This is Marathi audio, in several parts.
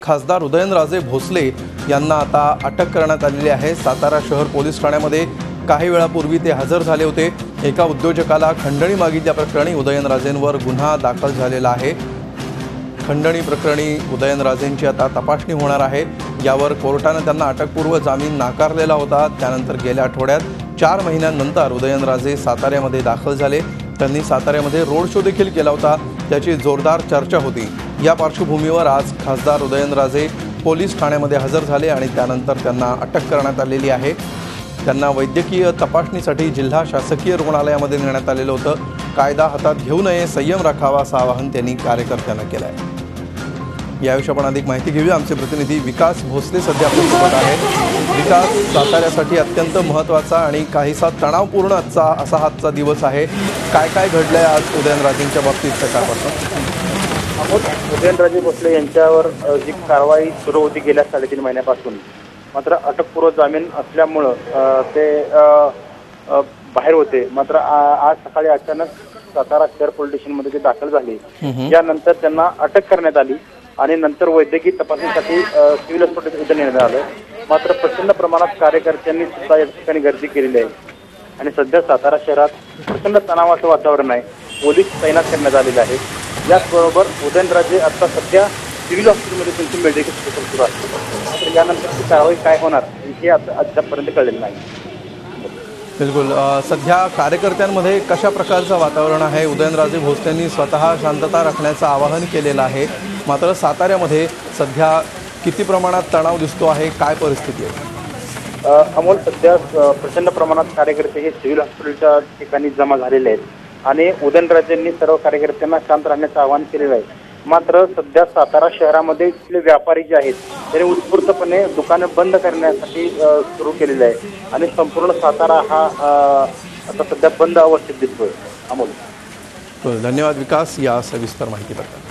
खासदार उदयनराजे भोसले यांना आता अटक करण्यात आलेली आहे। सातारा शहर पोलीस ठाण्यामध्ये काही वेळापूर्वी ते हजर झाले होते। एका उद्योजकाला खंडणी मागितल्या प्रकरणी उदयनराजेंवर गुन्हा दाखल झालेला आहे। खंडणी प्रकरणी उदयनराजेंची आता तपासणी होणार आहे। यावर कोर्टाने त्यांना अटकपूर्व जामीन नाकारलेला होता। त्यानंतर गेल्या आठवड्यात 4 महिन्यांनंतर उदयनराजे साताऱ्यामध्ये दाखल झाले। त्यांनी साताऱ्यामध्ये रोड शो देखील केला होता। त्याची जोरदार चर्चा होती। या पार्श्वभूमीवर आज खासदार उदयनराजे पोलीस ठाण्यामध्ये हजर झाले आणि त्यानंतर त्यांना अटक करण्यात आलेली आहे। त्यांना वैद्यकीय तपासणीसाठी जिल्हा शासकीय रुग्णालयामध्ये नेण्यात आलेलं होतं। कायदा हातात घेऊ नये, संयम राखावा असं आवाहन त्यांनी कार्यकर्त्यांना केलं आहे। याविषयी आपण अधिक माहिती घेऊया। आमचे प्रतिनिधी विकास भोसले सध्या आपल्यासोबत आहेत। विकास, साताऱ्यासाठी अत्यंत महत्त्वाचा आणि काहीसा तणावपूर्ण असा आजचा दिवस आहे। काय काय घडलंय आज उदयनराजेंच्या बाबतीत सकाळपासून? उदयनराजे भोसले यांच्यावर जी कारवाई सुरू होती गेल्या 3.5 महिन्यापासून, मात्र अटकपूर्व जामीन असल्यामुळं ते बाहेर होते। मात्र आज सकाळी अचानक सातारा शहर पोलीस स्टेशनमध्ये ते दाखल झाले। यानंतर त्यांना अटक करण्यात आली आणि नंतर वैद्यकीय तपासणीसाठी सिव्हिल हॉस्पिटल इथं नेण्यात आलं। मात्र प्रचंड प्रमाणात कार्यकर्त्यांनी सुद्धा या ठिकाणी गर्दी केलेली आहे आणि सध्या सातारा शहरात प्रचंड तणावाचं वातावरण आहे। पोलीस तैनात करण्यात आलेले आहेत। याचबरोबर उदयनराजे आता सध्या सिव्हिल हॉस्पिटलमध्ये त्यांची मेडिकल सुरू आहे। मात्र यानंतरची कारवाई काय होणार हे अद्यापपर्यंत कळलेलं नाही। बिलकुल, सध्या कार्यकर्त्यांमध्ये कशा प्रकारचं वातावरण आहे? उदयनराजे भोसलेंनी स्वतः शांतता राखण्याचं आवाहन केलेलं आहे। मात्र साताऱ्यामध्ये सध्या किती प्रमाणात तणाव दिसतो आहे? काय परिस्थिती आहे? अमोल, सध्या प्रचंड प्रमाणात कार्यकर्ते हे सिव्हिल हॉस्पिटलच्या ठिकाणी जमा झालेले आहेत आणि उदयनराजेंनी सर्व कार्यकर्त्यांना शांत राहण्याचं आवाहन केलेलं आहे। मात्र सध्या सातारा शहरामध्ये इथले व्यापारी जे आहेत त्यांनी उत्स्फूर्तपणे दुकानं बंद करण्यासाठी सुरू केलेलं आहे आणि संपूर्ण सातारा हा आता सध्या बंद अवस्थेत दिसतोय। अमोल, धन्यवाद विकास या सविस्तर माहितीबद्दल।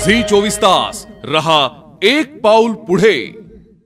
झी 24 तास रहा एक पाऊल पुढे।